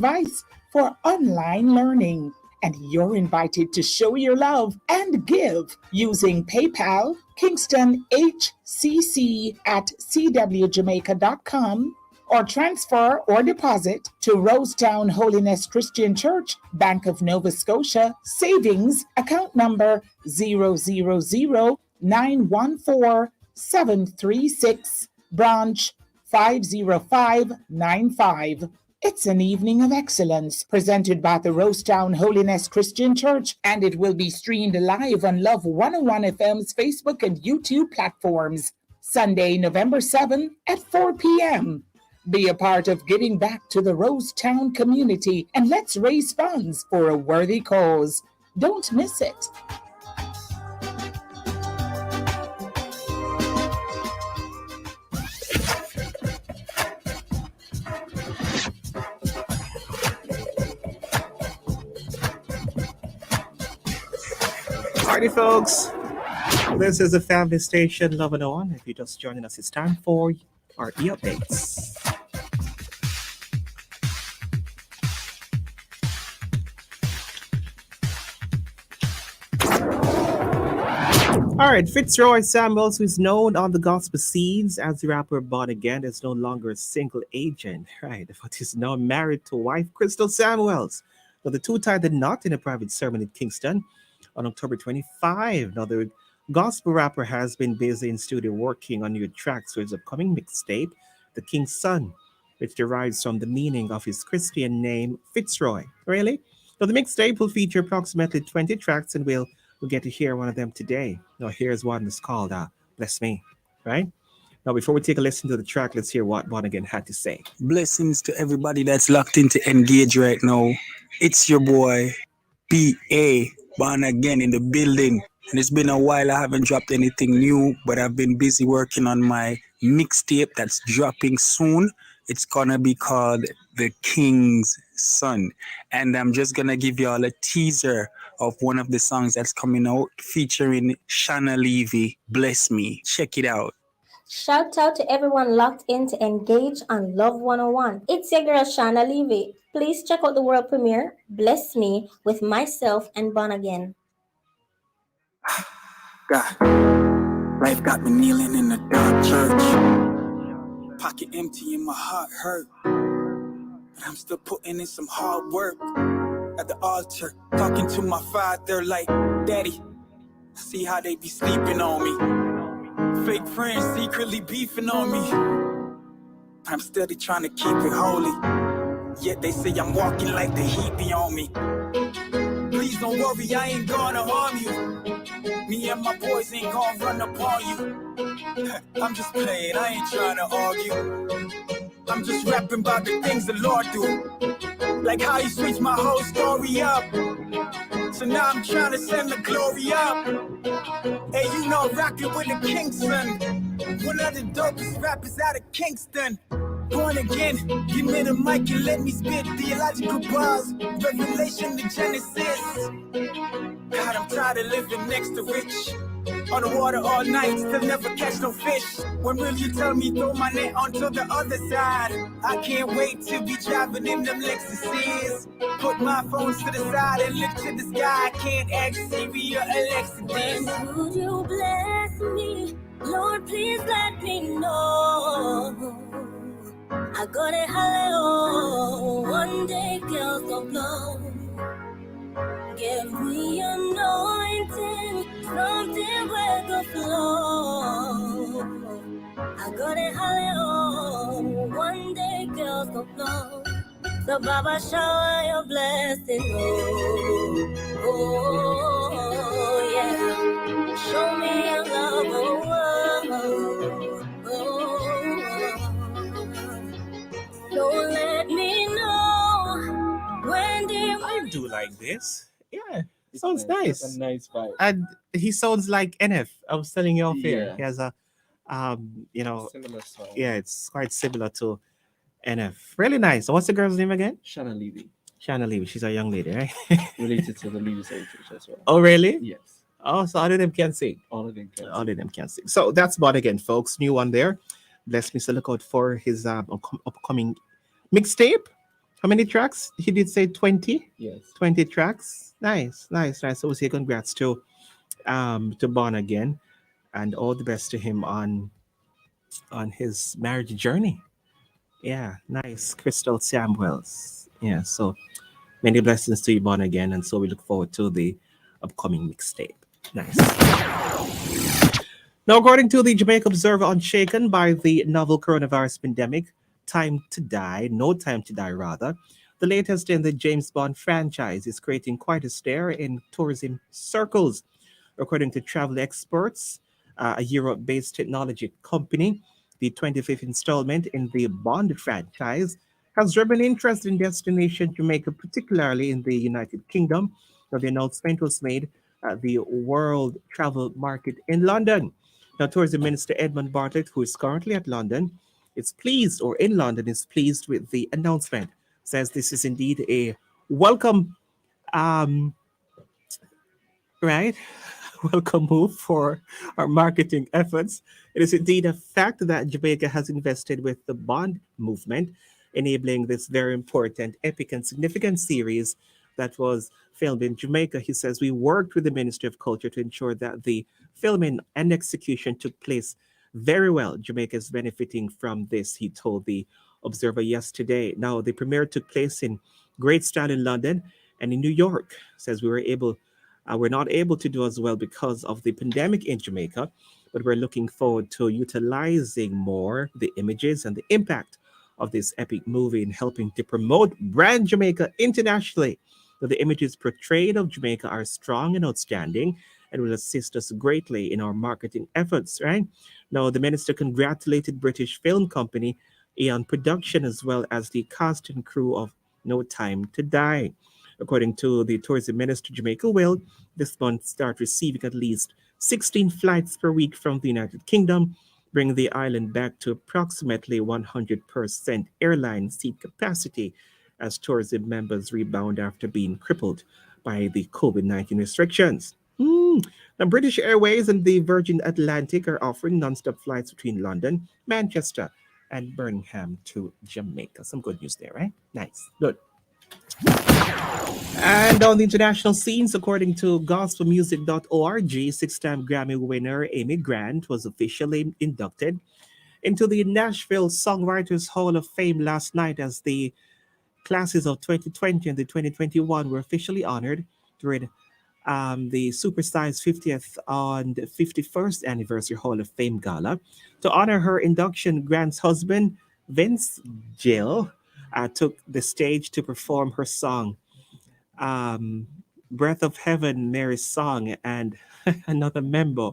device for online learning. And you're invited to show your love and give using PayPal, KingstonHCC at cwjamaica.com, or transfer or deposit to Rosetown Holiness Christian Church, Bank of Nova Scotia, savings account number 000914736, branch 50595. It's an evening of excellence presented by the Rosetown Holiness Christian Church, and it will be streamed live on Love 101 FM's Facebook and YouTube platforms. Sunday, November 7 at 4 p.m. Be a part of giving back to the Rosetown community, and let's raise funds for a worthy cause. Don't miss it. Party folks, this is the family station Love 101. If you're just joining us, it's time for our e-updates. All right, Fitzroy Samuels, who is known on the gospel scenes as the rapper Born Again, is no longer a single agent, right? But is now married to wife Crystal Samuels. Now, the two tied the knot in a private ceremony in Kingston on October 25. Now, the gospel rapper has been busy in studio working on new tracks for his upcoming mixtape, The King's Son, which derives from the meaning of his Christian name, Fitzroy. Really? Now, the mixtape will feature approximately 20 tracks, and we'll get to hear one of them today. Now, here's one that's called Bless Me, right? Now, before we take a listen to the track, let's hear what Born Again had to say. Blessings to everybody that's locked into Engage right now. It's your boy, P.A., Born Again in the building. And it's been a while I haven't dropped anything new, but I've been busy working on my mixtape that's dropping soon. It's gonna be called The King's Son. And I'm just gonna give y'all a teaser of one of the songs that's coming out featuring Shanna Levy, Bless Me. Check it out. Shout out to everyone locked in to Engage on Love 101. It's your girl Shanna Levy. Please check out the world premiere, Bless Me, with myself and Born Again. God, life got me kneeling in the dark church. Pocket empty and my heart hurt. But I'm still putting in some hard work. At the altar, talking to my father like, Daddy, see how they be sleeping on me. Fake friends secretly beefing on me. I'm steady trying to keep it holy. Yet they say I'm walking like the heat be on me. Please don't worry, I ain't gonna harm you. Me and my boys ain't gonna run upon you. I'm just playing, I ain't trying to argue. I'm just rapping about the things the Lord do. Like how he switched my whole story up. So now I'm trying to send the glory up. Hey, you know, rockin' with the King's Son. One of the dopest rappers out of Kingston. Born again, give me the mic and let me spit theological bars. Revelation to Genesis. God, I'm tired of living next to rich. On the water all night, still never catch no fish. When will you tell me throw my net onto the other side? I can't wait to be driving in them Lexuses. Put my phones to the side and look to the sky. I can't ask Siri or Alexa this. Would you bless me? Lord, please let me know. I got a hello. One day girls go blow. Give me anointing, something will go flow. I got a hello. One day girls go blow. So Baba, shower your blessing. Oh, oh, yeah. Show me your love. Oh, don't let me know when they I do like this. Yeah, it sounds nice. That's a nice vibe. And he sounds like NF. I was telling you off here. Yeah. He has a, Similar song. yeah, it's quite similar to NF. Really nice. So what's the girl's name again? Shanna Levy, Shanna Levy. She's a young lady, right? related to the Levy's heritage as well. Oh, really? Yes, Oh, so all of them can sing. all of them can. All of them can sing. So that's Born Again, folks. New one there. Bless me. So look out for his upcoming mixtape. How many tracks? He did say 20? Yes. 20 tracks. Nice. So we'll say congrats to Bon again, and all the best to him on his marriage journey. Yeah, nice. Crystal Samuels. Yeah, so many blessings to you, Bon, again. And so we look forward to the upcoming mixtape. Nice. Now, according to the Jamaica Observer Unshaken by the novel coronavirus pandemic, Time to Die, No Time to Die, rather, the latest in the James Bond franchise is creating quite a stir in tourism circles. According to travel experts, a Europe based technology company, the 25th installment in the Bond franchise has driven interest in destination Jamaica, particularly in the United Kingdom. Now, the announcement was made at the World Travel Market in London. Now, Tourism Minister Edmund Bartlett, who is currently at London, is pleased, or in London, is pleased with the announcement. Says this is indeed a welcome, um, right? Welcome move for our marketing efforts. It is indeed a fact that Jamaica has invested with the Bond movement, enabling this very important, epic, and significant series that was filmed in Jamaica. He says, we worked with the Ministry of Culture to ensure that the filming and execution took place very well. Jamaica is benefiting from this, he told the Observer yesterday. Now, the premiere took place in great style in London and in New York. Says we're not able to do as well because of the pandemic in Jamaica, but we're looking forward to utilizing more the images and the impact of this epic movie in helping to promote brand Jamaica internationally. So the images portrayed of Jamaica are strong and outstanding and will assist us greatly in our marketing efforts, right? Now, the minister congratulated British film company Eon Production as well as the cast and crew of No Time to Die. According to the tourism minister, Jamaica will this month start receiving at least 16 flights per week from the United Kingdom, bringing the island back to approximately 100% airline seat capacity as tourism members rebound after being crippled by the COVID-19 restrictions. Now, British Airways and the Virgin Atlantic are offering non-stop flights between London, Manchester, and Birmingham to Jamaica. Some good news there, right? Nice. Good. And on the international scenes, according to gospelmusic.org, six-time Grammy winner Amy Grant was officially inducted into the Nashville Songwriters Hall of Fame last night as the classes of 2020 and the 2021 were officially honored during the Supersize 50th and 51st Anniversary Hall of Fame Gala. To honor her induction, Grant's husband, Vince Gill, took the stage to perform her song, Breath of Heaven, Mary's Song, and another member,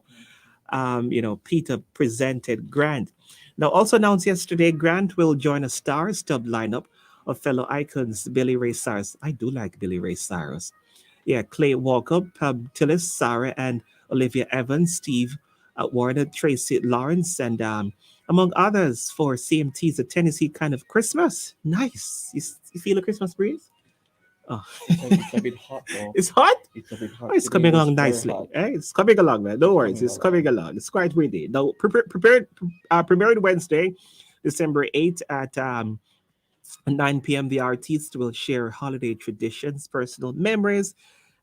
Peter presented Grant. Now, also announced yesterday, Grant will join a star-studded lineup of fellow icons, Billy Ray Cyrus. I do like Billy Ray Cyrus. Yeah, Clay Walker, Pub Tillis, Sarah, and Olivia Evans, Steve Warner, Tracy Lawrence, and among others for CMT's A Tennessee Kind of Christmas. Nice. You feel a Christmas breeze? Oh. It's a bit hot though. It's hot? It's a bit hot. Oh, it's Today coming was along very nicely. hot. It's coming along, man. No worries. It's coming along. It's quite windy. Now, premiered Wednesday, December 8th at 9 p.m. The artists will share holiday traditions, personal memories,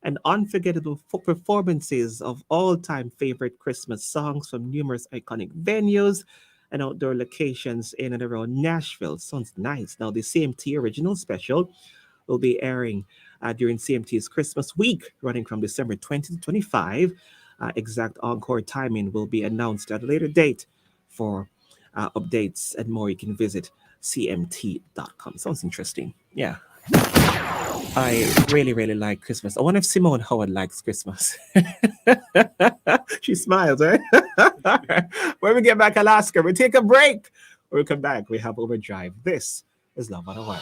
and unforgettable performances of all-time favorite Christmas songs from numerous iconic venues and outdoor locations in and around Nashville. Sounds nice. Now, the CMT original special will be airing during CMT's Christmas week, running from December 20 to 25. Exact encore timing will be announced at a later date. For updates and more, you can visit cmt.com. Sounds interesting. Yeah. I really, really like Christmas. I wonder if Simone Howard likes Christmas. She smiles, right? When we get back, I'll ask her. We take a break. When we come back, we have Overdrive. This is Love on a Wire.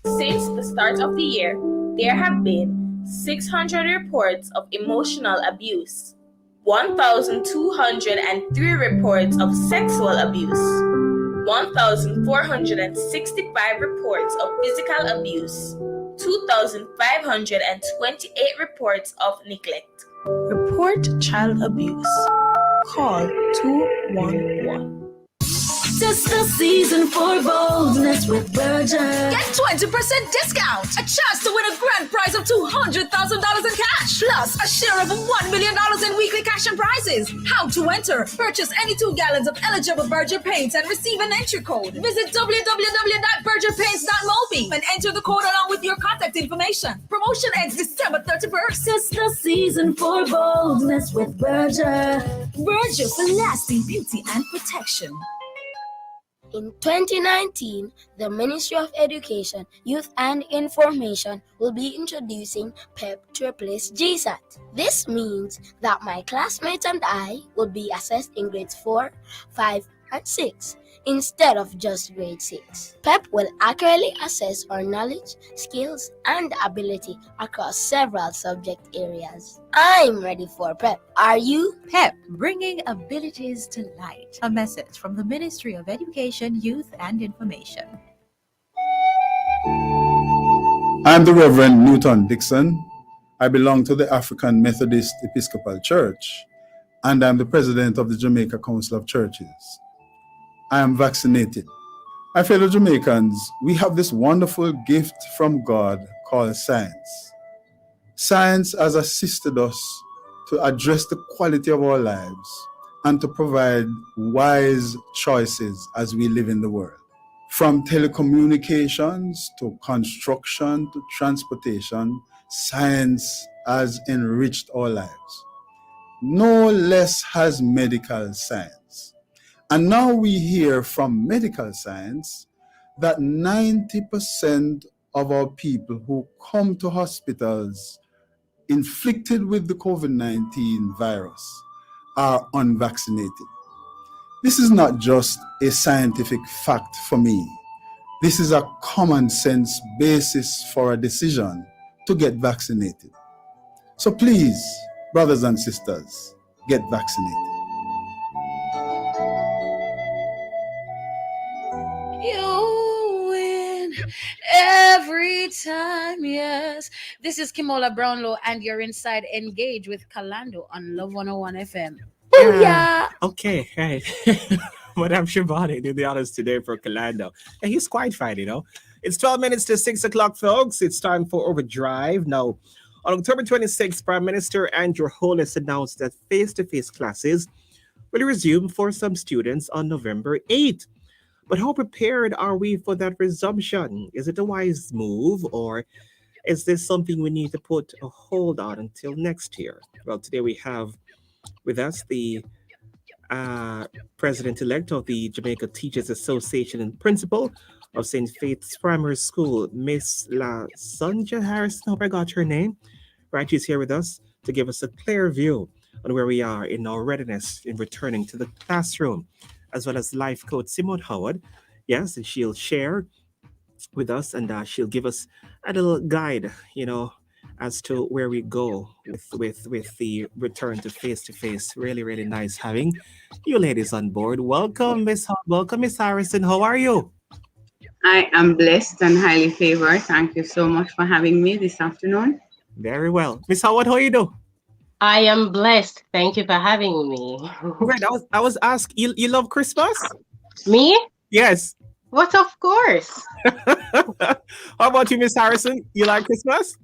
Since the start of the year, there have been 600 reports of emotional abuse, 1,203 reports of sexual abuse, 1,465 reports of physical abuse, 2,528 reports of neglect. Report child abuse. Call 211. Tis the season for boldness with Berger. Get 20% discount. A chance to win a grand prize of $200,000 in cash. Plus a share of $1 million in weekly cash and prizes. How to enter? Purchase any 2 gallons of eligible Berger paints and receive an entry code. Visit www.bergerpaints.mobi and enter the code along with your contact information. Promotion ends December 31st. Tis the season for boldness with Berger. Berger for lasting beauty and protection. In 2019, the Ministry of Education, Youth and Information will be introducing PEP to replace GSAT. This means that my classmates and I will be assessed in grades 4, 5, and 6 instead of just grade 6. PEP will accurately assess our knowledge, skills, and ability across several subject areas. I'm ready for PEP. Are you? PEP, bringing abilities to light. A message from the Ministry of Education, Youth and Information. I'm the Reverend Newton Dixon. I belong to the African Methodist Episcopal Church, and I'm the president of the Jamaica Council of Churches. I am vaccinated. My fellow Jamaicans, we have this wonderful gift from God called science. Science has assisted us to address the quality of our lives and to provide wise choices as we live in the world. From telecommunications to construction to transportation, science has enriched our lives. No less has medical science. And now we hear from medical science that 90% of our people who come to hospitals inflicted with the COVID-19 virus are unvaccinated. This is not just a scientific fact for me. This is a common sense basis for a decision to get vaccinated. So please, brothers and sisters, get vaccinated. You win every time, yes. This is Kimola Brownlow, and you're inside Engage with Kalando on Love 101 FM. Yeah. Okay, right. Madame Shivani did the honors today for Kalando. And he's quite fine, you know. It's 12 minutes to 6 o'clock, folks. It's time for Overdrive. Now, on October 26th, Prime Minister Andrew Holness announced that face-to-face classes will resume for some students on November 8th. But how prepared are we for that resumption? Is it a wise move, or is this something we need to put a hold on until next year? Well, today we have with us the president-elect of the Jamaica Teachers Association and principal of St. Faith's Primary School, Miss La Sonja Harrison. Hope I got her name. Right, she's here with us to give us a clear view on where we are in our readiness in returning to the classroom, as well as life coach Simone Howard. Yes, and she'll share with us, and she'll give us a little guide, you know, as to where we go with the return to face-to-face. Really, really nice having you ladies on board. Welcome, Miss Harrison. How are you? I am blessed and highly favored. Thank you so much for having me this afternoon. Very well. Miss Howard, how you do? I am blessed. Thank you for having me. Right, I was asked, you love Christmas? Me? Yes. What, of course. How about you, Miss Harrison? You like Christmas?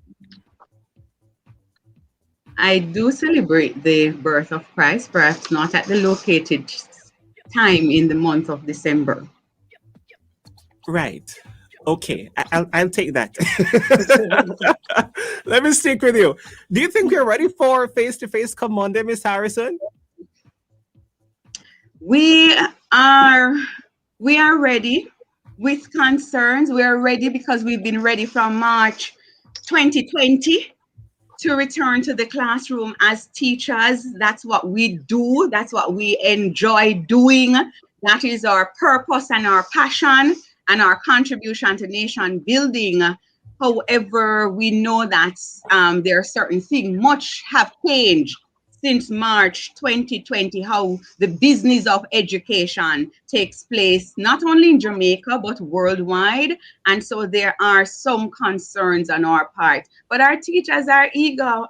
I do celebrate the birth of Christ, perhaps not at the located time in the month of December. Right. Okay, I'll take that. Let me stick with you. Do you think we're ready for face-to-face come Monday, Miss Harrison? We are ready with concerns. We are ready because we've been ready from March 2020 to return to the classroom as teachers. That's what we do. That's what we enjoy doing. That is our purpose and our passion and our contribution to nation building. However, we know that there are certain things, much have changed since March 2020, how the business of education takes place, not only in Jamaica, but worldwide. And so there are some concerns on our part. But our teachers are eager,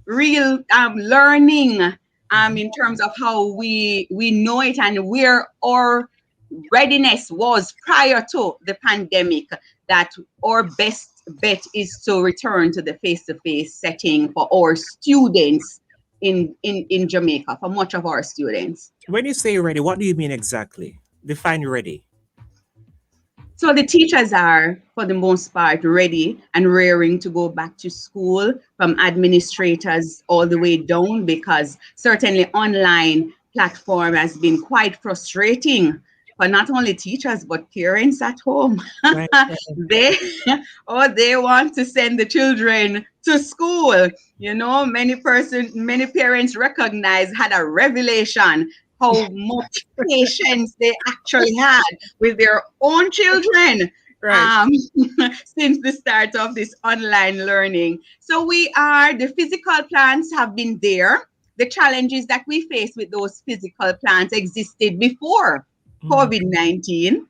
real learning in terms of how we know it and where our readiness was prior to the pandemic, that our best bet is to return to the face-to-face setting for our students in Jamaica, for much of our students. When you say ready, what do you mean exactly? Define ready. So the teachers are, for the most part, ready and raring to go back to school, from administrators all the way down, because certainly online platform has been quite frustrating for not only teachers but parents at home. Right. They want to send the children to school. You know, many parents had a revelation how much patience they actually had with their own children, right. Since the start of this online learning. So the physical plants have been there. The challenges that we face with those physical plants existed before COVID-19,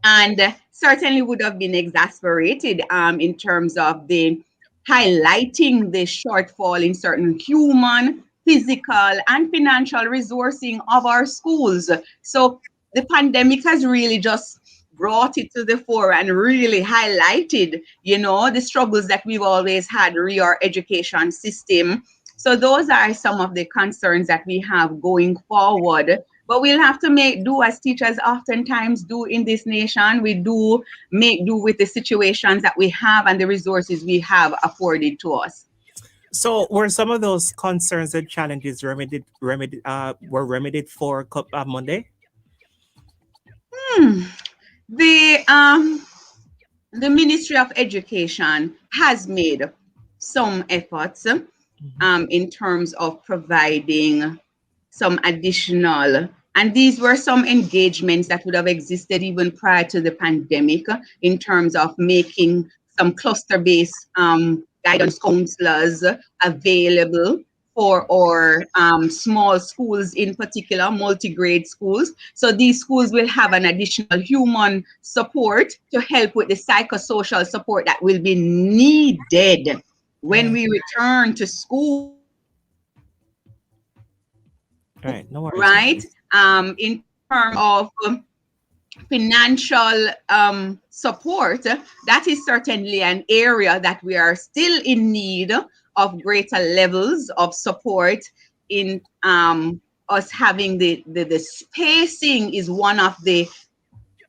and certainly would have been exasperated in terms of the highlighting the shortfall in certain human, physical, and financial resourcing of our schools. So the pandemic has really just brought it to the fore and really highlighted, the struggles that we've always had re our education system. So those are some of the concerns that we have going forward. But we'll have to make do, as teachers oftentimes do in this nation. We do make do with the situations that we have and the resources we have afforded to us. So were some of those concerns and challenges remedied for Monday? The Ministry of Education has made some efforts in terms of providing some additional, and these were some engagements that would have existed even prior to the pandemic, in terms of making some cluster-based guidance counselors available for our small schools, in particular multi-grade schools. So these schools will have an additional human support to help with the psychosocial support that will be needed when we return to school. Right, no worries. Right? In terms of financial support, that is certainly an area that we are still in need of greater levels of support in us having the spacing is one of the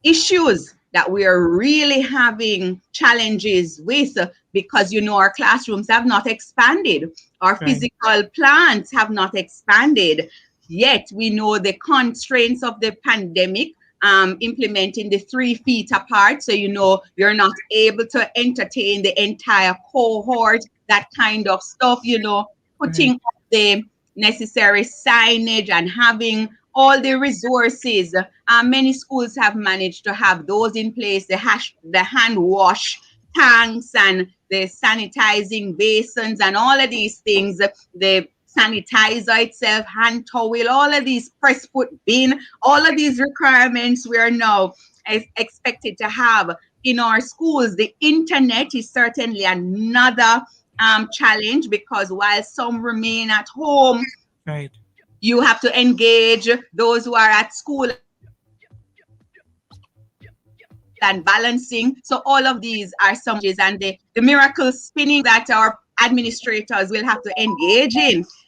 issues that we are really having challenges with, because our classrooms have not expanded, our physical plants have not expanded, yet we know the constraints of the pandemic, implementing the 3 feet apart, so you're not able to entertain the entire cohort, that kind of stuff, putting up the necessary signage and having all the resources. Many schools have managed to have those in place, the hand wash tanks and the sanitizing basins and all of these things, the sanitizer itself, hand towel, all of these press foot bin, all of these requirements we are now expected to have in our schools. The internet is certainly another challenge, because while some remain at home, right, you have to engage those who are at school and balancing. So all of these are some challenges, and the miracle spinning that our administrators will have to engage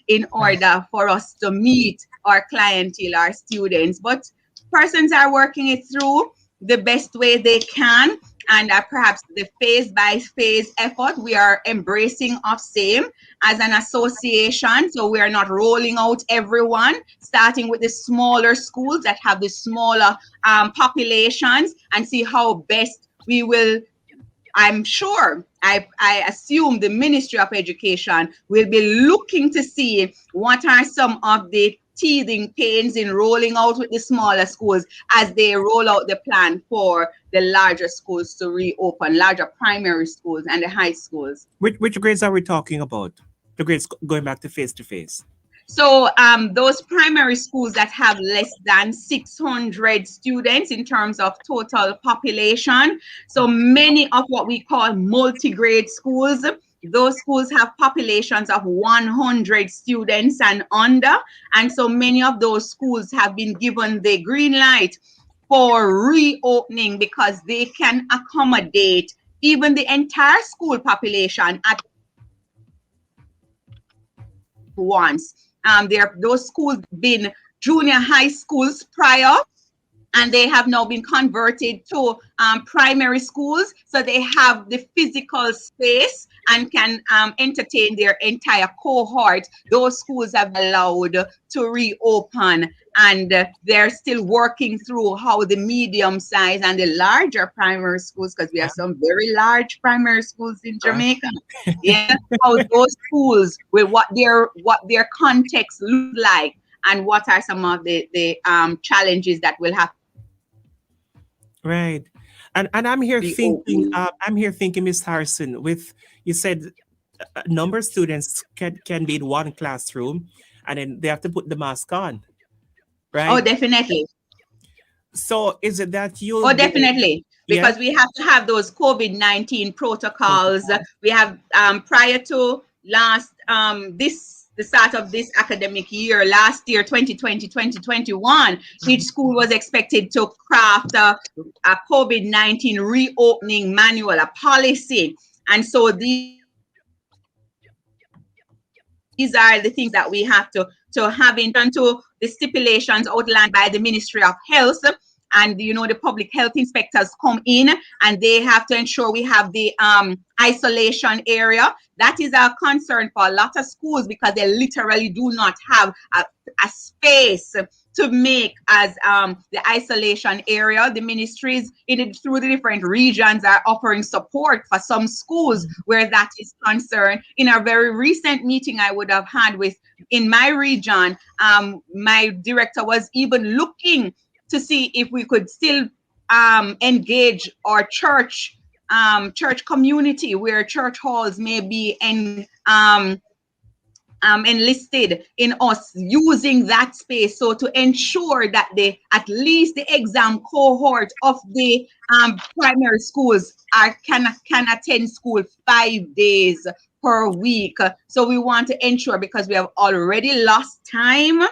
in order for us to meet our clientele, our students. But persons are working it through the best way they can, and perhaps the phase by phase effort we are embracing of same as an association. So we are not rolling out everyone, starting with the smaller schools that have the smaller populations, and see how best we will. I'm sure, I assume the Ministry of Education will be looking to see what are some of the teething pains in rolling out with the smaller schools as they roll out the plan for the larger schools to reopen, larger primary schools and the high schools. Which grades are we talking about? the grades going back to face. So those primary schools that have less than 600 students in terms of total population. So many of what we call multi-grade schools, those schools have populations of 100 students and under. And so many of those schools have been given the green light for reopening because they can accommodate even the entire school population at once. Those schools been junior high schools prior, and they have now been converted to primary schools. So they have the physical space and can entertain their entire cohort. Those schools have allowed to reopen, and they're still working through how the medium size and the larger primary schools, because we have some very large primary schools in Jamaica. Yeah, how those schools with what their context look like, and what are some of the challenges that will have. Right. And I'm here thinking, Miss Harrison, with you said a number of students can be in one classroom and then they have to put the mask on. Right? Oh, definitely. So is it that you? Oh, definitely. Because we have to have those COVID-19 protocols. We have prior to the start of this academic year, last year, 2020, 2021, each school was expected to craft a COVID-19 reopening manual, a policy. And so these are the things that we have to have in turn to the stipulations outlined by the Ministry of Health. And the public health inspectors come in and they have to ensure we have the isolation area. That is a concern for a lot of schools because they literally do not have a space to make as the isolation area. The ministries through the different regions are offering support for some schools where that is concerned. In a very recent meeting I would have had in my region, my director was even looking to see if we could still engage our church community, where church halls may be enlisted in us using that space, so to ensure that at least the exam cohort of the primary schools can attend school 5 days per week. So we want to ensure, because we have already lost time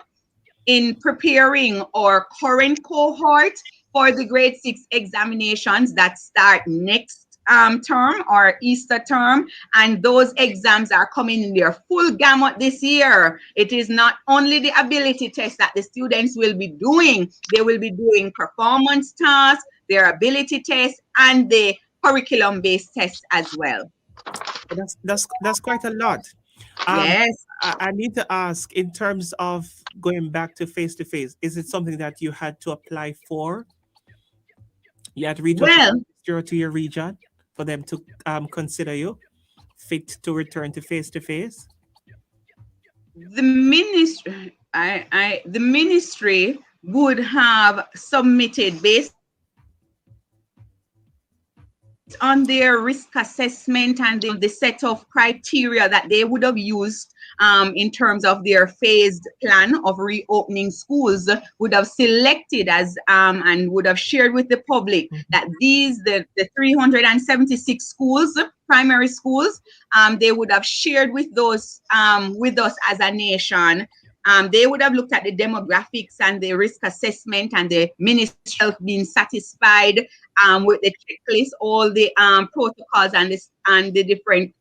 in preparing our current cohort for the grade 6 examinations that start next term or Easter term, and those exams are coming in their full gamut this year. It is not only the ability test that the students will be doing, they will be doing performance tasks, their ability test, and the curriculum-based tests as well. That's quite a lot. Yes. I need to ask, in terms of going back to face-to-face, is it something that you had to apply for? You had to reach out to your region for them to consider you fit to return to face-to-face? The ministry would have submitted, based on their risk assessment and the set of criteria that they would have used in terms of their phased plan of reopening schools, would have selected as and would have shared with the public that the 376 schools, primary schools, they would have shared with those with us as a nation. They would have looked at the demographics and the risk assessment, and the ministry of being satisfied with the checklist, all the protocols and the different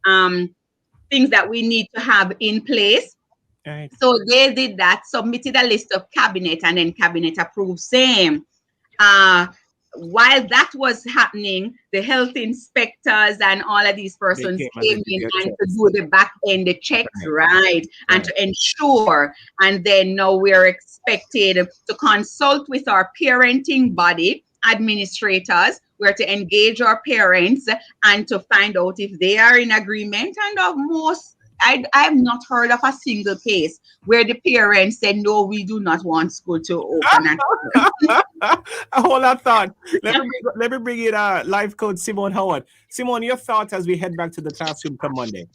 things that we need to have in place. Right. So they did that, submitted a list of cabinet, and then cabinet approved same. While that was happening, the health inspectors and all of these persons came in and to do the back end, the checks, right, and to ensure. And then now we're expected to consult with our parenting body, administrators. We're to engage our parents and to find out if they are in agreement. And of most, I've not heard of a single case where the parents said, no, we do not want school to open. Hold that thought. Let me bring in life coach Simone Howard. Simone, your thoughts as we head back to the classroom come Monday.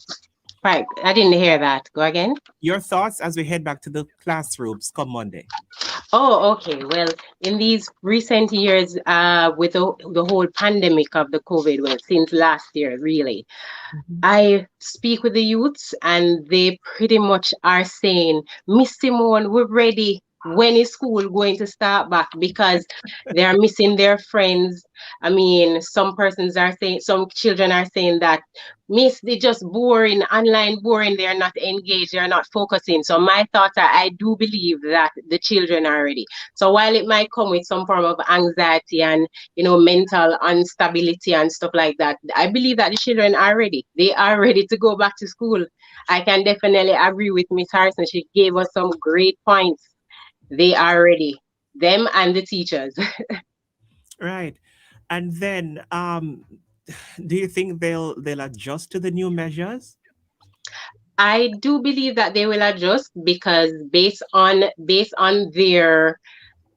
Right. I didn't hear that. Go again. Your thoughts as we head back to the classrooms come Monday. Oh, okay. Well, in these recent years, with the whole pandemic of the COVID, well, since last year, really, I speak with the youths and they pretty much are saying, Miss Simone, we're ready. When is school going to start back? Because they're missing their friends. I mean, some persons are saying, some children are saying that, Miss, they just boring, online boring, they're not engaged, they're not focusing. So my thoughts are, I do believe that the children are ready. So while it might come with some form of anxiety and, mental instability and stuff like that, I believe that the children are ready. They are ready to go back to school. I can definitely agree with Miss Harrison. She gave us some great points. They are ready. Them and the teachers. Right. And then do you think they'll adjust to the new measures? I do believe that they will adjust because based on their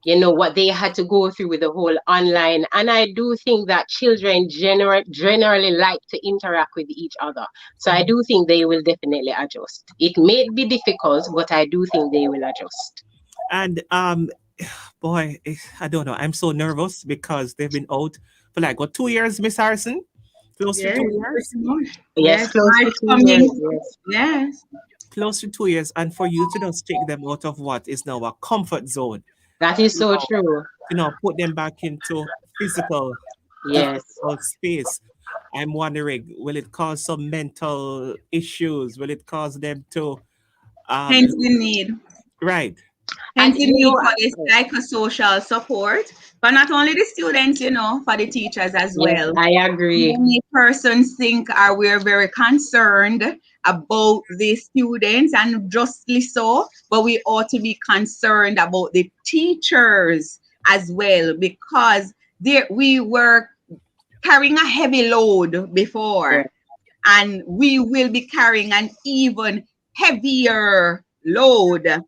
what they had to go through with the whole online. And I do think that children generally like to interact with each other. So I do think they will definitely adjust. It may be difficult, but I do think they will adjust. And boy, I don't know. I'm so nervous because they've been out for like 2 years, Miss Harrison? Close to 2 years? Yes, close to 2 years. Yes. Close to 2 years. And for you to just take them out of what is now a comfort zone. That is so true. Put them back into physical space. I'm wondering, will it cause some mental issues? Will it cause them to hence the need. Right. Hence the need for this psychosocial support, but not only the students, for the teachers as well. I agree. Many persons think we're very concerned about the students, and justly so, but we ought to be concerned about the teachers as well, because we were carrying a heavy load before, and we will be carrying an even heavier load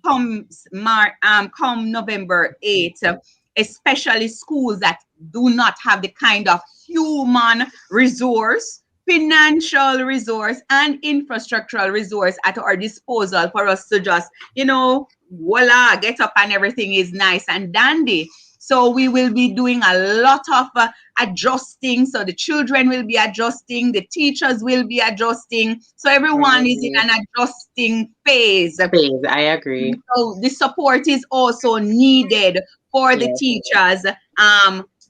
come November 8th, especially schools that do not have the kind of human resource, financial resource, and infrastructural resource at our disposal for us to just, voila, get up and everything is nice and dandy. So we will be doing a lot of adjusting. So the children will be adjusting, the teachers will be adjusting. So everyone is in an adjusting phase. I agree. So the support is also needed for the teachers,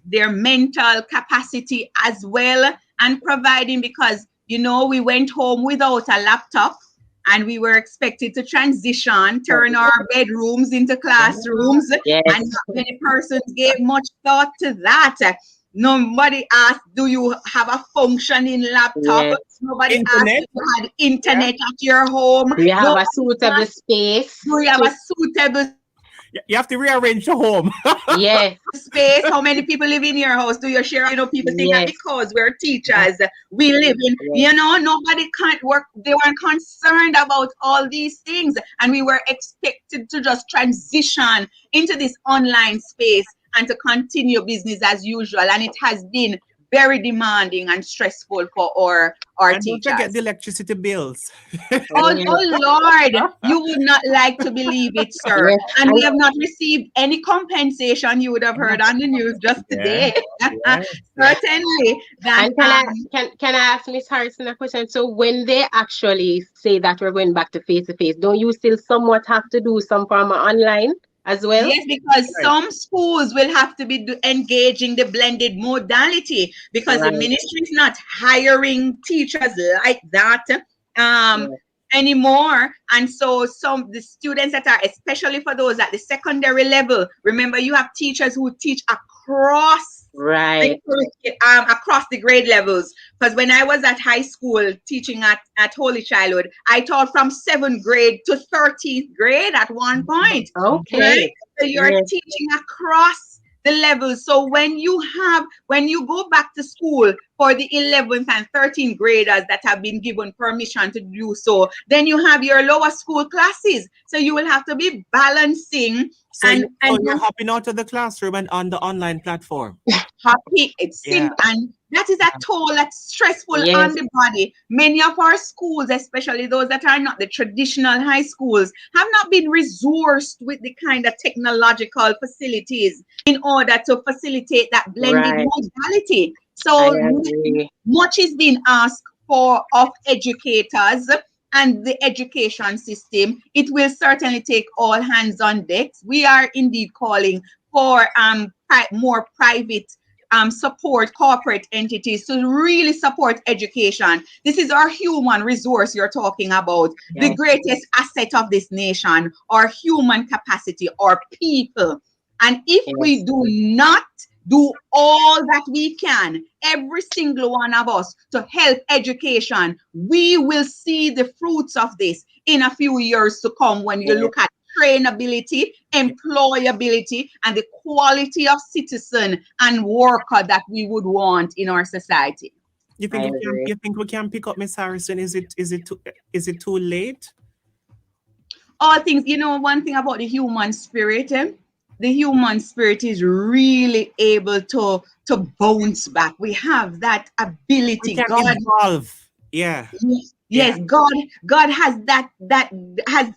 their mental capacity as well, and providing, because, we went home without a laptop. And we were expected to transition, turn our bedrooms into classrooms. And not many persons gave much thought to that. Nobody asked, do you have a functioning laptop? Nobody asked if you had internet at your home. Do you have a suitable space? Do you have a suitable You have to rearrange your home. space? How many people live in your house? Do you share? People think that because we're teachers, we live in, nobody can't work. They weren't concerned about all these things. And we were expected to just transition into this online space and to continue business as usual. And it has been very demanding and stressful for our and teachers. Don't forget the electricity bills. Oh Lord, you would not like to believe it, sir. And we have not received any compensation. You would have heard on the news just today. Certainly. And can I ask Miss Harrison a question? So when they actually say that we're going back to face-to-face, don't you still somewhat have to do some form of online as well? Yes, because some schools will have to be engaging the blended modality, because the ministry is not hiring teachers like that anymore. And so the students that are, especially for those at the secondary level, remember you have teachers who teach across across the grade levels. Because when I was at high school teaching at Holy Childhood, I taught from 7th grade to 13th grade at one point. Okay. Right? So you're teaching across the levels. So when you go back to school for the 11th and 13th graders that have been given permission to do so. Then you have your lower school classes. So you will have to be balancing. So you're hopping out of the classroom and on the online platform. Happy, and that is a toll that's stressful on the body. Many of our schools, especially those that are not the traditional high schools, have not been resourced with the kind of technological facilities in order to facilitate that blended modality. So much is being asked for of educators and the education system. It will certainly take all hands on deck. We are indeed calling for more private support, corporate entities to really support education. This is our human resource you're talking about. The greatest asset of this nation, our human capacity, our people. And if we do not do all that we can, every single one of us, to help education, we will see the fruits of this in a few years to come when you look at trainability, employability, and the quality of citizen and worker that we would want in our society. You think we can pick up Miss Harrison? Is it too late? All things, one thing about the human spirit, the human spirit is really able to bounce back. We have that ability. We can evolve. Yeah. Yes, God has that has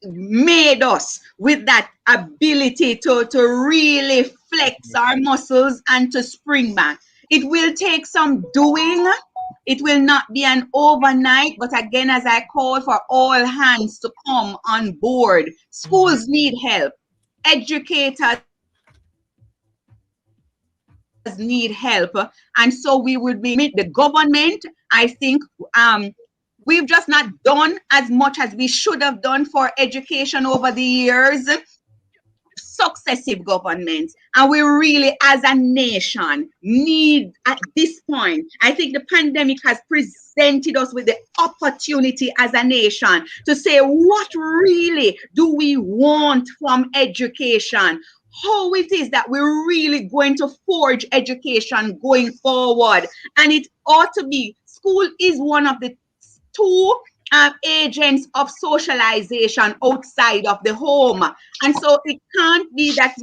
made us with that ability to really flex our muscles and to spring back. It will take some doing. It will not be an overnight, but again, as I call for all hands to come on board, schools need help. Educators need help, and so we would be the government. I think we've just not done as much as we should have done for education over the years. Successive governments, and we really as a nation need at this point, I think the pandemic has presented us with the opportunity as a nation to say, what really do we want from education? How it is that we're really going to forge education going forward. And it ought to be, school is one of the two agents of socialization outside of the home. And so it can't be that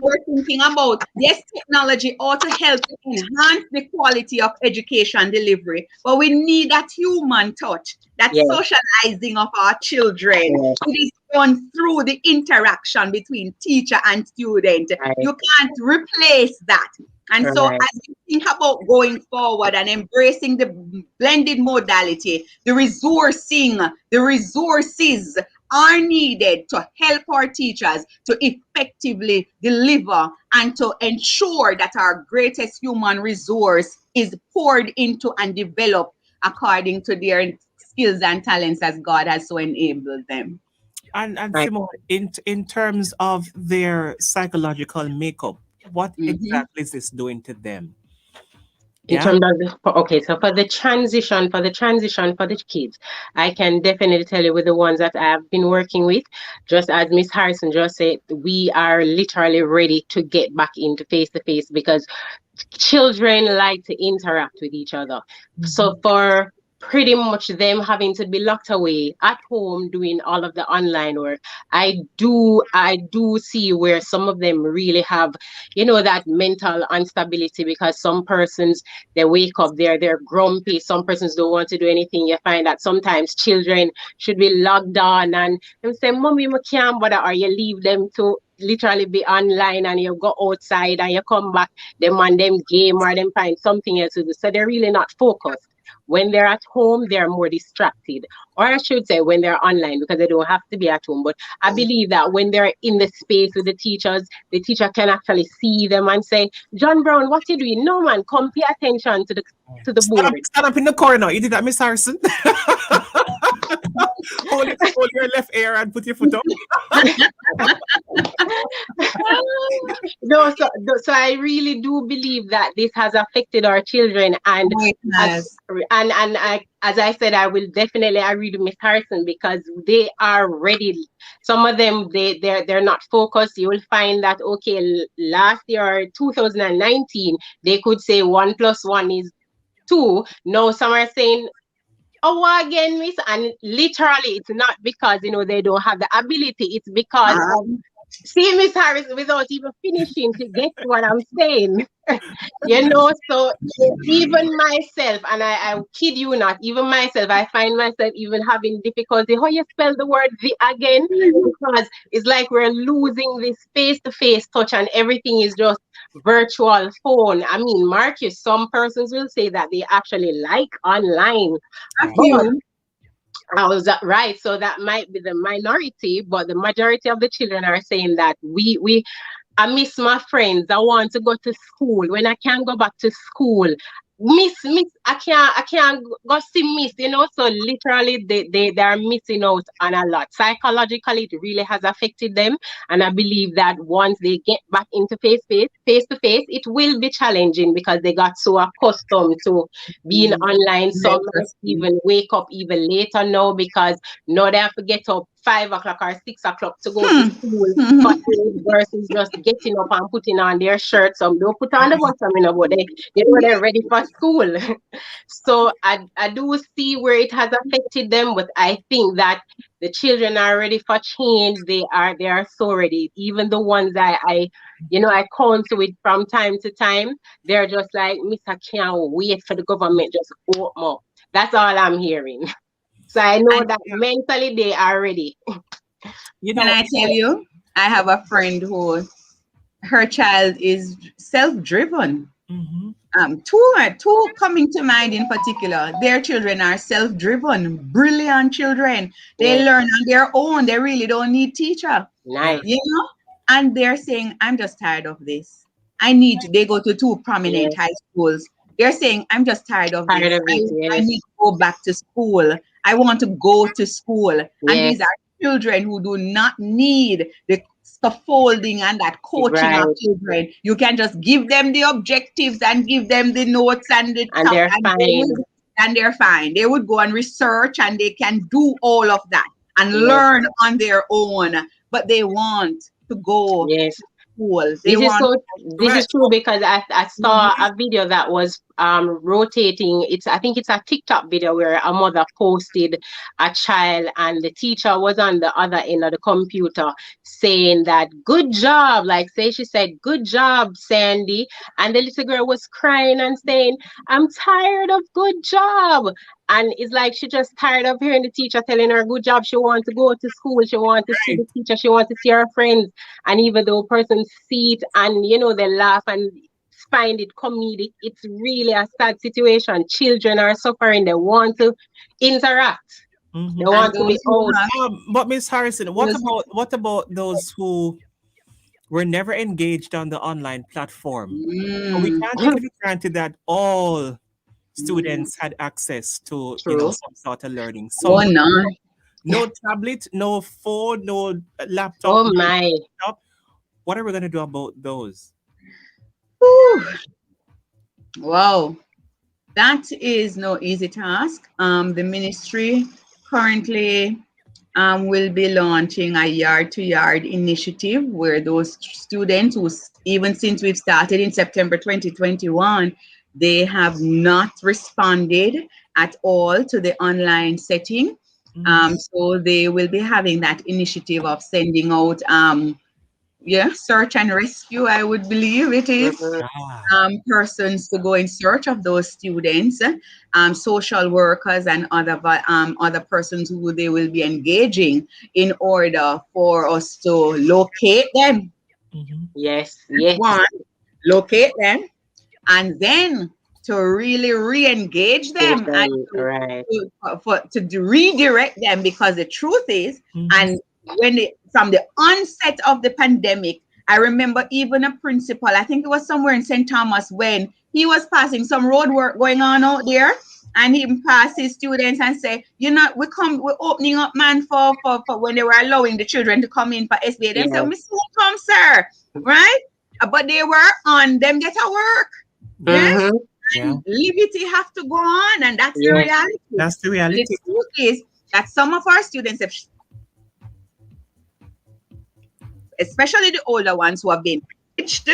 we're thinking about, yes, technology ought to help to enhance the quality of education delivery, but we need that human touch, that socializing of our children. It is done through the interaction between teacher and student. You can't replace that. And so as you think about going forward and embracing the blended modality, the resourcing, the resources are needed to help our teachers to effectively deliver and to ensure that our greatest human resource is poured into and developed according to their skills and talents as God has so enabled them. And Simone, in terms of their psychological makeup, what exactly is this doing to them? In terms of so for the transition for the kids, I can definitely tell you with the ones that I have been working with, just as Miss Harrison just said, we are literally ready to get back into face-to-face because children like to interact with each other. So for pretty much them having to be locked away at home doing all of the online work, I do see where some of them really have, that mental instability, because some persons, they wake up, they're grumpy, some persons don't want to do anything. You find that sometimes children should be logged on and they say, Mommy, I can't bother, or you leave them to literally be online and you go outside and you come back, them and them game or them find something else to do. So they're really not focused. When they're at home, they're more distracted. Or I should say when they're online, because they don't have to be at home. But I believe that when they're in the space with the teachers, the teacher can actually see them and say, John Brown, what you doing? No, man, come pay attention to the board. Stand up in the corner. You did that, Miss Harrison? hold your left ear and put your foot up. No, so I really do believe that this has affected our children, and Oh, it has. as I said, I will definitely agree with Miss Harrison because they are ready. Some of them they're not focused. You will find that last year 2019 they could say 1 + 1 is 2. Now some are saying, oh, again, miss, and literally it's not because they don't have the ability. It's because of, see, Miss Harris, without even finishing to get what I'm saying. So even myself, and I kid you not, even myself, I find myself even having difficulty how you spell the word the again, because it's like we're losing this face-to-face touch and everything is just virtual phone. I mean, Marcus, some persons will say that they actually like online. A few. I was right. So that might be the minority, but the majority of the children are saying that I miss my friends. I want to go to school. When I can't go back to school, miss, I can't go see miss, So literally they are missing out on a lot. Psychologically, it really has affected them. And I believe that once they get back into face to face, it will be challenging because they got so accustomed to being online. Some might even wake up even later now because now they have to get up 5 o'clock or 6 o'clock to go to school versus just getting up and putting on their shirt. Some don't put on the bottom, but they're ready for school. So I do see where it has affected them, but I think that the children are ready for change. They are so ready. Even the ones I counsel with from time to time, they're just like, Miss, I can't wait for the government just open up. That's all I'm hearing. So I know that mentally they are ready. Can I tell you? I have a friend who her child is self-driven. Two coming to mind in particular. Their children are self-driven, brilliant children. They learn on their own. They really don't need teacher. Nice. And they're saying, I'm just tired of this. They go to 2 prominent high schools. They're saying, I'm just tired of this. I need to go back to school. I want to go to school. And these are children who do not need the scaffolding and that coaching of children. You can just give them the objectives and give them the notes and the and they're fine. And they're fine. They would go and research and they can do all of that and learn on their own. But they want to go to school. This is true because I saw a video that was rotating. I think it's a TikTok video where a mother posted a child and the teacher was on the other end of the computer saying that good job, she said good job, Sandy, and the little girl was crying and saying, I'm tired of good job. And it's like she just tired of hearing the teacher telling her good job. She wants to go to school. She wants to see the teacher. She wants to see her friends. And even though person see it and they laugh and find it comedic, it's really a sad situation. Children are suffering. They want to interact. They want to be out. But Miss Harrison, what about those who were never engaged on the online platform? So we can't take it for granted that all students had access to some sort of learning. So no tablet, no phone, no laptop. Oh my! What are we going to do about those? Wow, that is no easy task. The ministry currently will be launching a yard-to-yard initiative where those students who, even since we've started in September 2021, they have not responded at all to the online setting. So they will be having that initiative of sending out search and rescue, I would believe it is, persons to go in search of those students, social workers and other persons who they will be engaging in order for us to locate them. Yes. One, locate them, and then to really re-engage them and to redirect them, because the truth is, and from the onset of the pandemic, I remember even a principal, I think it was somewhere in St. Thomas, when he was passing some road work going on out there, and he pass his students and say, we're opening up, man, for when they were allowing the children to come in for SBA. Them say, Miss, come, sir, right? But they were on them get a work. Yes. And liberty have to go on, and that's the reality. That's the reality. The truth is that some of our students have, especially the older ones who have been pitched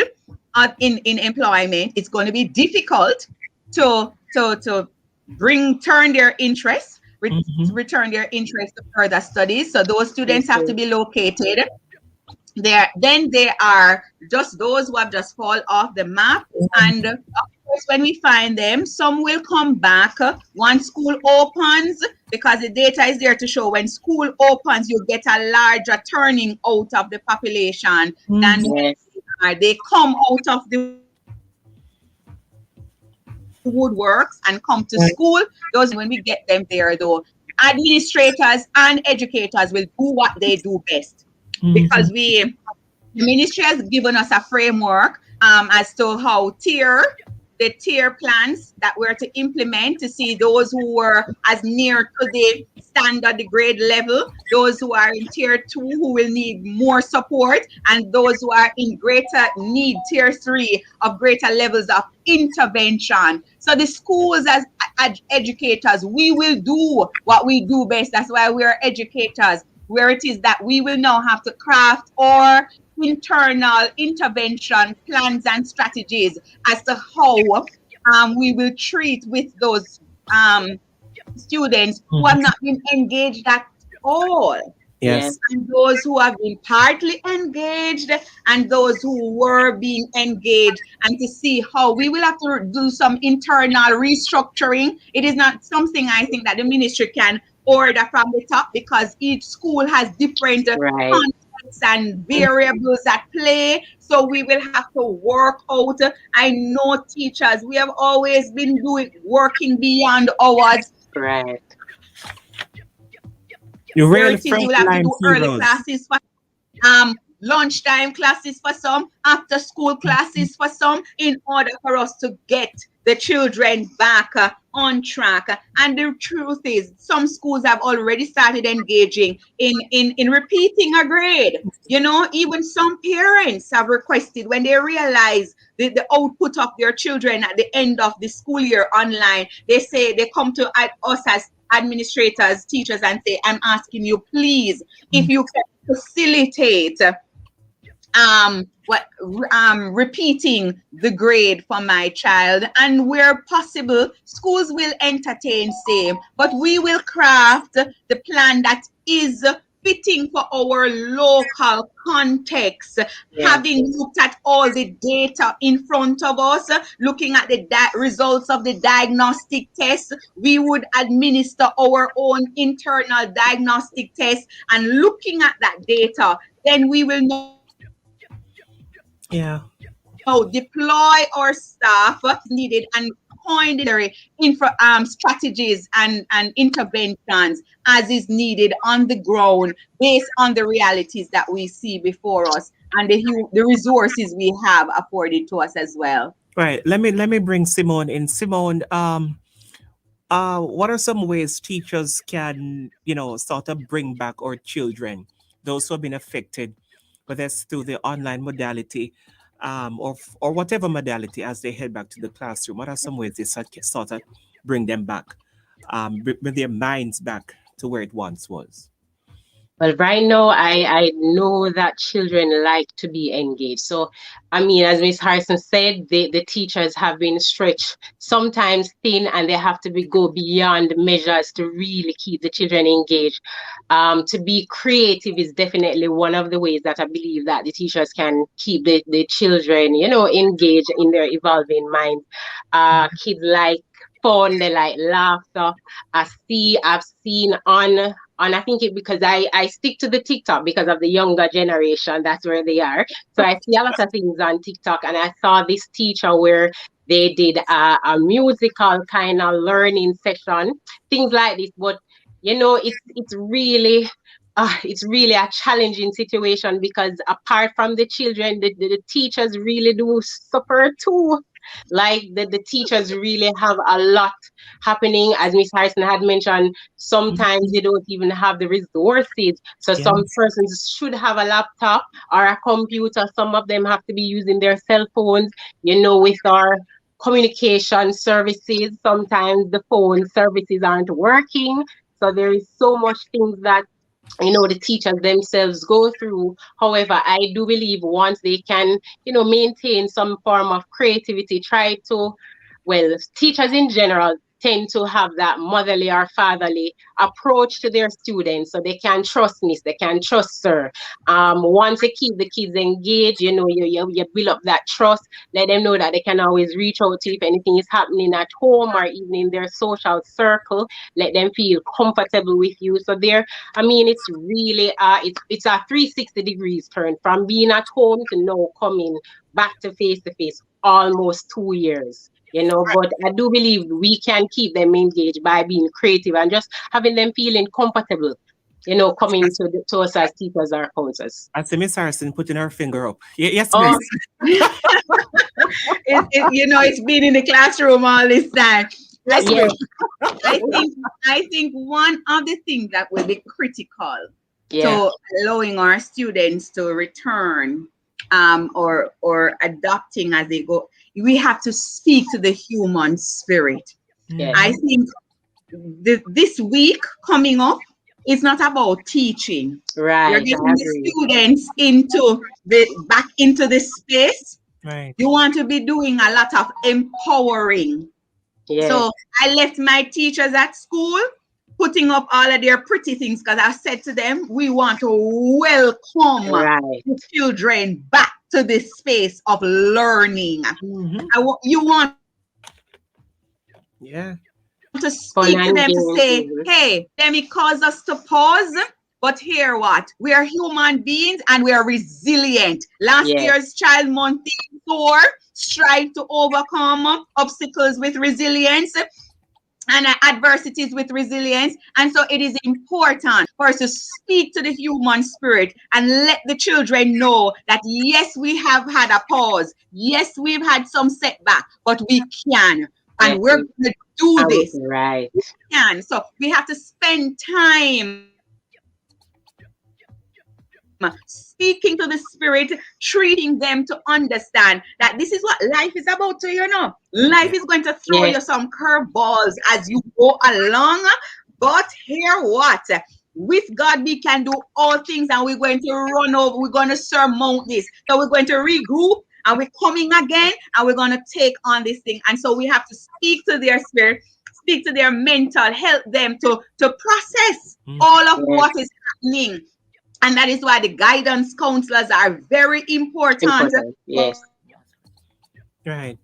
in employment, it's going to be difficult to turn their interest, return their interest to further studies. So those students have to be located there. Then there are just those who have just fall off the map, and of course, when we find them, some will come back once school opens, because the data is there to show when school opens, you get a larger turning out of the population than when they come out of the woodworks and come to school. Those, when we get them there, though, administrators and educators will do what they do best, because the ministry has given us a framework as to how the tier plans that we're to implement to see those who were as near to the standard, the grade level, those who are in tier 2 who will need more support, and those who are in greater need, tier 3, of greater levels of intervention. So the schools as educators, we will do what we do best. That's why we are educators, where it is that we will now have to craft our internal intervention plans and strategies as to how we will treat with those students who have not been engaged at all. Yes. And those who have been partly engaged and those who were being engaged, and to see how we will have to do some internal restructuring. It is not something I think that the ministry can order from the top, because each school has different contexts and variables at play. So we will have to work out. I know teachers, we have always been working beyond hours. Right. You really we will have to do early classes for lunchtime classes for some, after school classes for some, in order for us to get the children back on track. And the truth is, some schools have already started engaging in repeating a grade. Even some parents have requested, when they realize the output of their children at the end of the school year online, they come to us as administrators, teachers, and say, I'm asking you, please, if you can facilitate repeating the grade for my child. And where possible, schools will entertain same, but we will craft the plan that is fitting for our local context. Having looked at all the data in front of us, looking at the results of the diagnostic test, we would administer our own internal diagnostic test, and looking at that data, then we will know deploy our staff needed and coin strategies and interventions as is needed on the ground, based on the realities that we see before us and the resources we have afforded to us as well. Right. Let me bring Simone in. Simone, what are some ways teachers can, sort of bring back our children, those who have been affected, whether it's through the online modality, or whatever modality, as they head back to the classroom? What are some ways they sort of bring them back, bring their minds back to where it once was? Well, right now, I know that children like to be engaged. So, I mean, as Ms. Harrison said, the teachers have been stretched sometimes thin, and they have to go beyond measures to really keep the children engaged. To be creative is definitely one of the ways that I believe that the teachers can keep the children, engaged in their evolving mind. Kids like fun, they like laughter. I've seen on I think because I stick to the TikTok because of the younger generation, that's where they are. So I see a lot of things on TikTok, and I saw this teacher where they did a musical kind of learning session, things like this. But it's really it's really a challenging situation because apart from the children, the teachers really do suffer too. Like the teachers really have a lot happening. As Miss Harrison had mentioned, sometimes they don't even have the resources. So some persons should have a laptop or a computer. Some of them have to be using their cell phones, with our communication services. Sometimes the phone services aren't working. So there is so much things that the teachers themselves go through. However, I do believe once they can, maintain some form of creativity, try to, well, teachers in general tend to have that motherly or fatherly approach to their students, so they can trust miss, they can trust sir. Once you keep the kids engaged, you build up that trust, let them know that they can always reach out to you if anything is happening at home or even in their social circle. Let them feel comfortable with you. So it's really it's a 360 degrees turn from being at home to now coming back to face, almost 2 years. But I do believe we can keep them engaged by being creative and just having them feeling comfortable, coming to us as teachers or counselors. I see Miss Harrison putting her finger up. Yes, Miss. It's been in the classroom all this time. I think one of the things that will be critical to allowing our students to return or adopting as they go, we have to speak to the human spirit. I think this week coming up, it's not about teaching. Right. You're getting the students back into the space. Right. You want to be doing a lot of empowering. Yes. So I left my teachers at school putting up all of their pretty things because I said to them, we want to welcome the children back to this space of learning. You want to speak to them to say, hey, let me cause us to pause. But hear what? We are human beings and we are resilient. Last year's Child Month tour strive to overcome obstacles with resilience and adversities with resilience. And so it is important for us to speak to the human spirit and let the children know that yes, we have had a pause. Yes, we've had some setback, but we can. And we're going to do this. Right. We can. So we have to spend time speaking to the spirit, treating them to understand that this is what life is about to, Life is going to throw you some curveballs as you go along. But hear what? With God, we can do all things and we're going to run over. We're going to surmount this. So we're going to regroup and we're coming again and we're going to take on this thing. And so we have to speak to their spirit, speak to their mental, help them to process all of what is happening. And that is why the guidance counselors are very important. Yes. Right.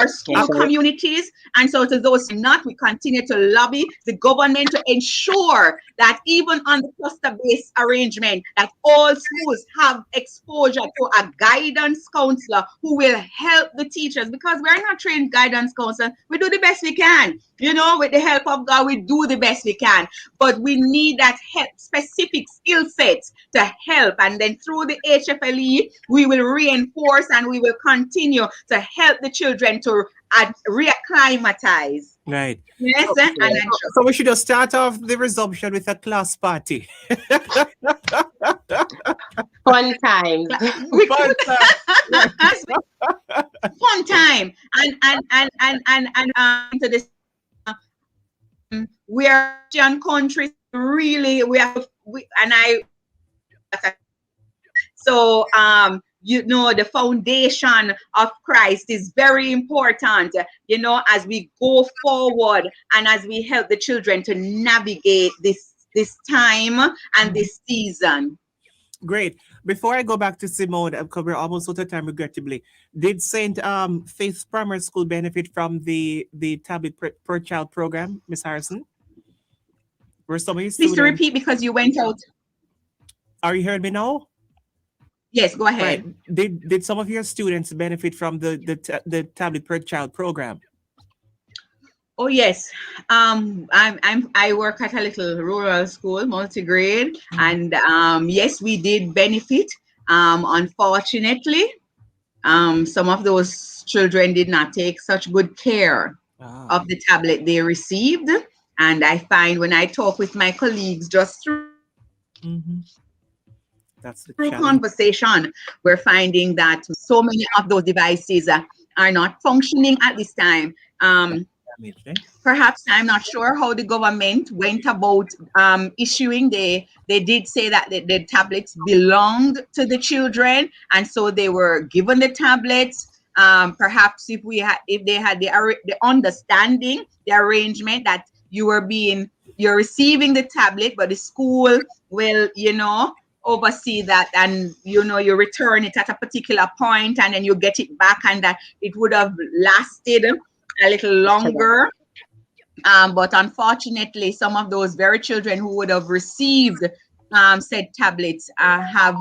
Our school communities. And so to those not, we continue to lobby the government to ensure that even on the cluster-based arrangement, that all schools have exposure to a guidance counselor who will help the teachers, because we're not trained guidance counselors. We do the best we can. With the help of God, we do the best we can. But we need that help, specific skill sets to help. And then through the HFLE, we will reinforce and we will continue to help the children to reacclimatize. Right. Yes, so we should just start off the resumption with a class party. Fun times. Fun time. And into this we are Christian countries, really the foundation of Christ is very important, as we go forward and as we help the children to navigate this time and this season. Great. Before I go back to Simone, because we're almost out of time, regrettably, did St. Faith's Primary School benefit from the tablet per child program, Miss Harrison? Were some of you Please to repeat because you went out. Are you hearing me now? Yes, go ahead. Right. Did some of your students benefit from the tablet per child program? Oh yes, I work at a little rural school, multi-grade, and yes, we did benefit. Unfortunately, some of those children did not take such good care of the tablet they received, and I find when I talk with my colleagues just through That's the challenge. conversation, we're finding that so many of those devices are not functioning at this time. Damage, eh? Perhaps I'm not sure how the government went about issuing. They did say that the tablets belonged to the children, and so they were given the tablets. Perhaps if they had the understanding, the arrangement that you're receiving the tablet, but the school will oversee that, and you return it at a particular point, and then you get it back, and that it would have lasted a little longer. But unfortunately, some of those very children who would have received said tablets have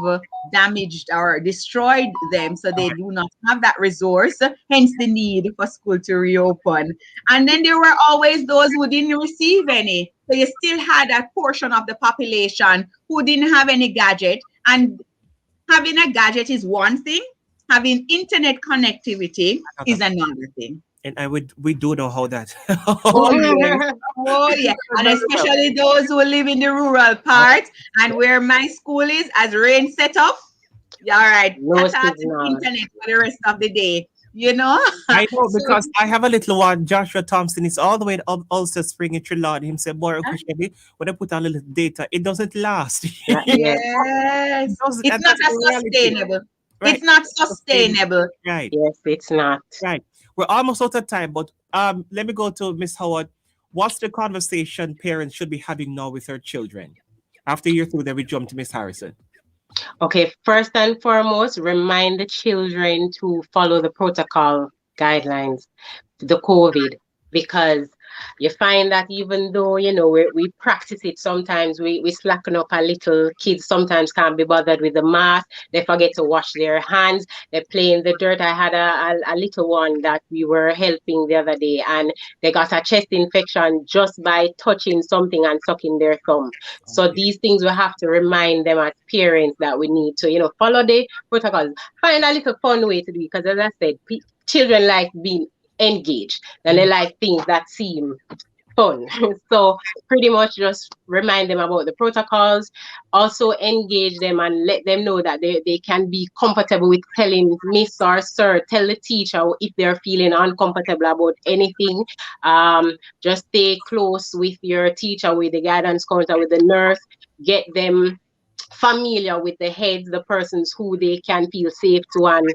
damaged or destroyed them, so they do not have that resource, hence the need for school to reopen. And then there were always those who didn't receive any. So you still had a portion of the population who didn't have any gadget. And having a gadget is one thing, having internet connectivity is another thing. And we do know how that. Oh yeah, oh yeah, and especially those who live in the rural part and where my school is, as rain set up. Yeah, all right, No cut out the signal. internet for the rest of the day. I know So, because I have a little one, Joshua Thompson. Is all the way up Ulster Spring in Trinidad. Him say, "Boy, Uncle Chevy, when I put on a little data, it doesn't last." yes, it's and not that's a the reality. sustainable. Right. It's not sustainable. Right. Yes, it's not. Right. We're almost out of time, but let me go to Miss Howard. What's the conversation parents should be having now with their children? After you're through, then we jump to Miss Harrison. Okay, first and foremost, remind the children to follow the protocol guidelines, the COVID, because you find that even though, we practice it, sometimes we slacken up a little. Kids sometimes can't be bothered with the mask. They forget to wash their hands. They play in the dirt. I had a little one that we were helping the other day, and they got a chest infection just by touching something and sucking their thumb. So these things we have to remind them as parents that we need to, follow the protocols. Find a little fun way to do it, because as I said, children like being engaged and they like things that seem fun. So pretty much just remind them about the protocols, also engage them and let them know that they can be comfortable with telling miss or sir, tell the teacher if they're feeling uncomfortable about anything. Just stay close with your teacher, with the guidance counselor, with the nurse, get them familiar with the heads, the persons who they can feel safe to, and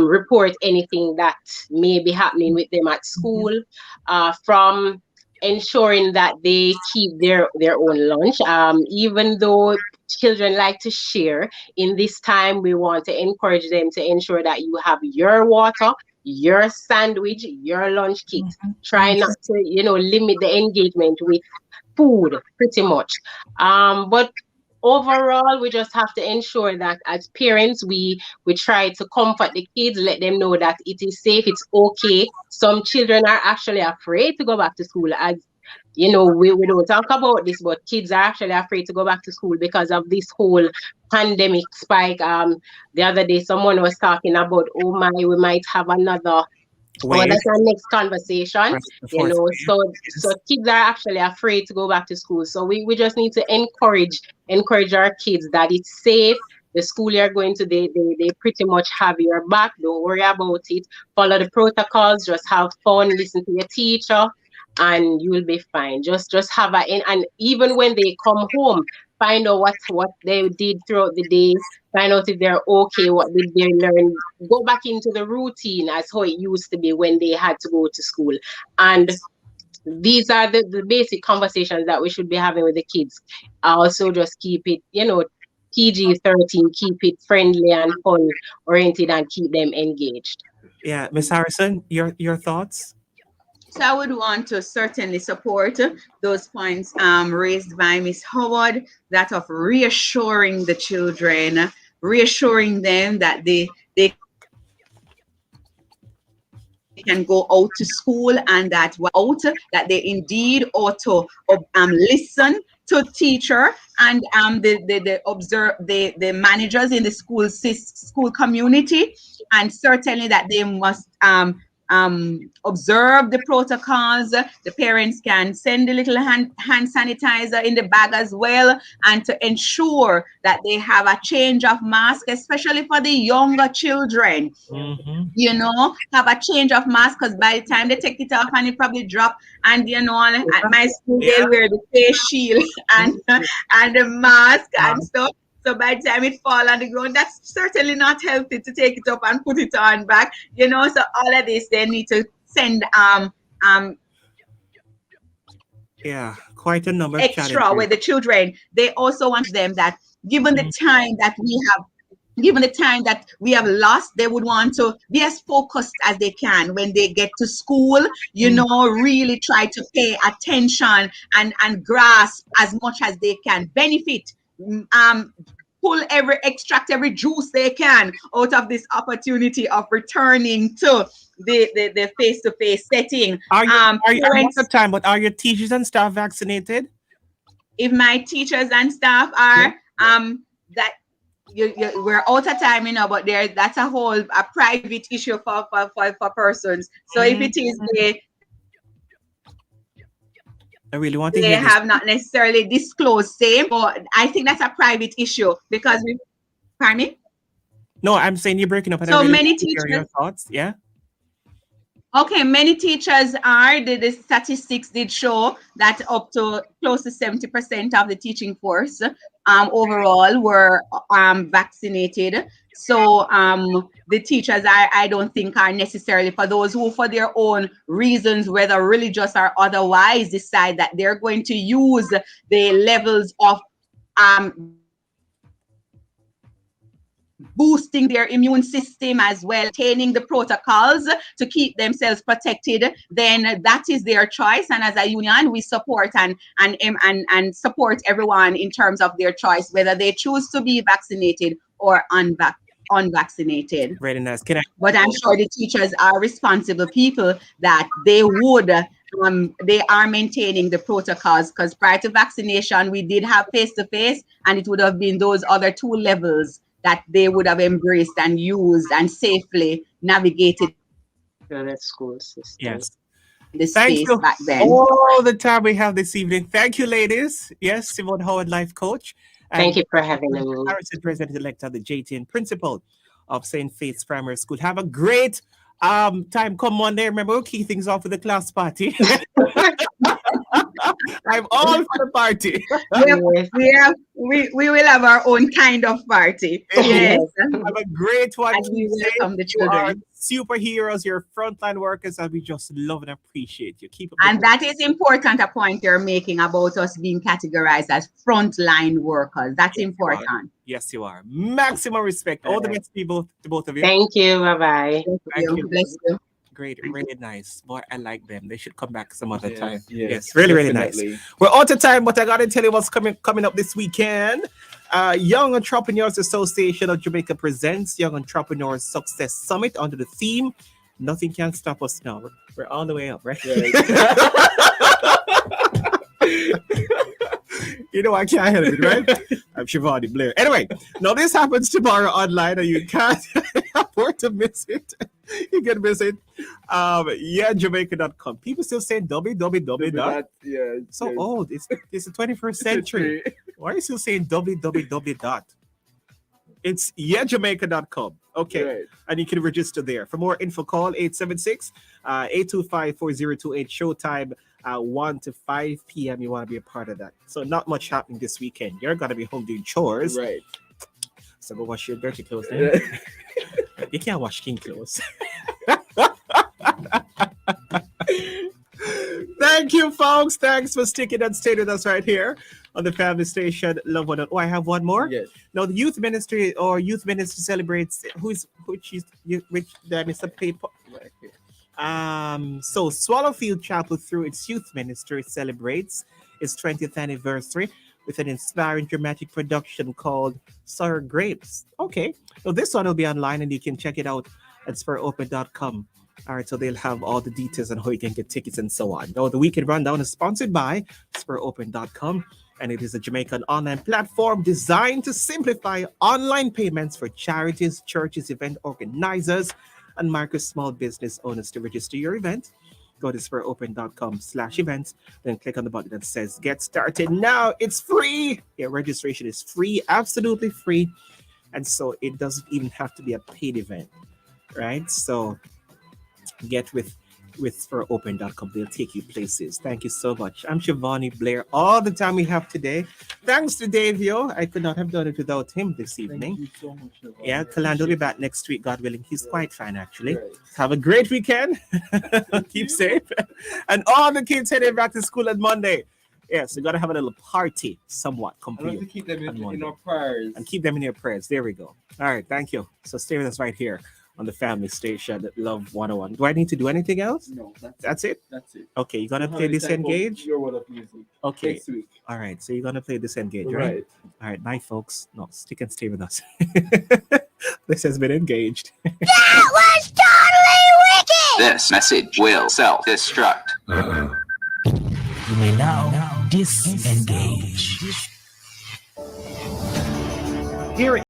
report anything that may be happening with them at school, from ensuring that they keep their own lunch. Even though children like to share, in this time we want to encourage them to ensure that you have your water, your sandwich, your lunch kit. Try not to limit the engagement with food pretty much. But overall, we just have to ensure that as parents, we try to comfort the kids, let them know that it is safe, it's okay. Some children are actually afraid to go back to school. As we don't talk about this, but kids are actually afraid to go back to school because of this whole pandemic spike. The other day, someone was talking about, oh my, we might have another. Well, that's our next conversation, so kids are actually afraid to go back to school. So we just need to encourage our kids that it's safe. The school you're going to, they pretty much have your back. Don't worry about it. Follow the protocols. Just have fun. Listen to your teacher, and you will be fine. Just have and even when they come home, find out what they did throughout the day. Find out if they're okay, what did they learn. Go back into the routine as how it used to be when they had to go to school. And these are the basic conversations that we should be having with the kids. Also, just keep it, PG-13, keep it friendly and fun oriented, and keep them engaged. Yeah, Miss Harrison, your thoughts? So I would want to certainly support those points raised by Miss Howard, that of reassuring the children, reassuring them that they can go out to school and that that they indeed ought to listen to teacher and the observe the managers in the school community, and certainly that they must observe the protocols. The parents can send a little hand sanitizer in the bag as well, and to ensure that they have a change of mask, especially for the younger children. You know, have a change of mask, because by the time they take it off and it probably drop, and you know, at my school they wear the face shield and the mask and stuff. So by the time it fall on the ground, that's certainly not healthy to take it up and put it on back. You know, so all of this they need to send quite a number of extra challenges. with the children. They also want them that given the time that we have lost, they would want to be as focused as they can when they get to school, you know, really try to pay attention and grasp as much as they can, benefit, extract every juice they can out of this opportunity of returning to the face-to-face setting. Are your teachers and staff vaccinated? If my teachers and staff are, that we're out of time, you know, but that's a private issue for persons. So if it is I really want to they hear this. have not necessarily disclosed same, but I think that's a private issue because pardon me? No, I'm saying you're breaking up. And so I really many want to hear teachers. your thoughts. Yeah. Okay, many teachers are, the statistics did show that up to close to 70% of the teaching force overall were vaccinated. So the teachers, I don't think are necessarily, for those who for their own reasons, whether religious or otherwise, decide that they're going to use the levels of boosting their immune system as well, maintaining the protocols to keep themselves protected, then that is their choice. And as a union, we support and support everyone in terms of their choice, whether they choose to be vaccinated or unvaccinated. Very nice. But I'm sure the teachers are responsible people that they would they are maintaining the protocols, because prior to vaccination we did have face-to-face, and it would have been those other two levels that they would have embraced and used and safely navigated the school system. Yes. The Thank space you back then. all the time we have this evening. Thank you, ladies. Yes, Simone Howard, life coach. Thank you for having me. Harrison, president-elect of the JT and principal of St. Faith's Primary School. Have a great time come Monday. Remember, we'll kick things off with the class party. I'm all for the party. We will have our own kind of party. Yes. Have a great one. And we welcome the children. You are superheroes, you're frontline workers, and we just love and appreciate you. Keep up. And that is important, a point you're making about us being categorized as frontline workers. That's important. Yes, you are. Maximum respect. All the best people to both of you. Thank you. Bye-bye. Thank you. Bless you. Great, really nice. Boy, I like them. They should come back some other time. Yes, really definitely. nice. We're out of time, but I gotta tell you what's coming up this weekend. Young Entrepreneurs Association of Jamaica presents Young Entrepreneurs Success Summit under the theme "Nothing Can Stop Us Now." We're on the way up, right? You know I can't help it, right? I'm Shivani Blair. Anyway, now this happens tomorrow online, and you can't afford to miss it. You can miss it. Jamaica.com. People still saying www. Yeah. So old. It's the 21st century. Why are you still saying www? It's Jamaica.com. Okay. Right. And you can register there. For more info, call 876-825-4028. Showtime 1 to 5 p.m. You want to be a part of that. So not much happening this weekend. You're going to be home doing chores. Right. So go wash your dirty clothes then. You can't wash clean clothes. Thank you, folks. Thanks for sticking and staying with us right here on the family station. Love One. Oh, I have one more. Yes. Now, the youth ministry celebrates which there is a paper. So Swallowfield Chapel, through its youth ministry, celebrates its 20th anniversary with an inspiring dramatic production called Sour Grapes. Okay, so this one will be online and you can check it out at spuropen.com. All right, so they'll have all the details on how you can get tickets and so on. Now, the Weekend Rundown is sponsored by SpurOpen.com, and it is a Jamaican online platform designed to simplify online payments for charities, churches, event organizers, and micro small business owners. To register your event, go to SpurOpen.com/events, then click on the button that says Get Started Now. It's free. Your registration is free, absolutely free. And so it doesn't even have to be a paid event, right? So get with SpurOpen.com. They'll take you places. Thank you so much. I'm Shivani Blair. All the time we have today. Thanks to Davio. I could not have done it without him this evening. Thank you so much, Siobhan. Yeah, Kalando will be back next week, God willing. He's quite fine, actually. Great. Have a great weekend. Keep safe. And all the kids heading back to school on Monday. Yes, we got to have a little party, somewhat I want complete. to keep them on in Monday. our prayers. And keep them in your prayers. There we go. All right, thank you. So stay with us right here on the family station at Love 101. Do I need to do anything else? No, That's it? That's it. Okay, you're gonna We'll play have a time for Disengage? Your world of music. Okay. Next week. All right, so you're gonna play Disengage, right? Right. All right, bye folks. No, stick and stay with us. This has been Engaged. That was totally wicked! This message will self-destruct. You may now disengage. Here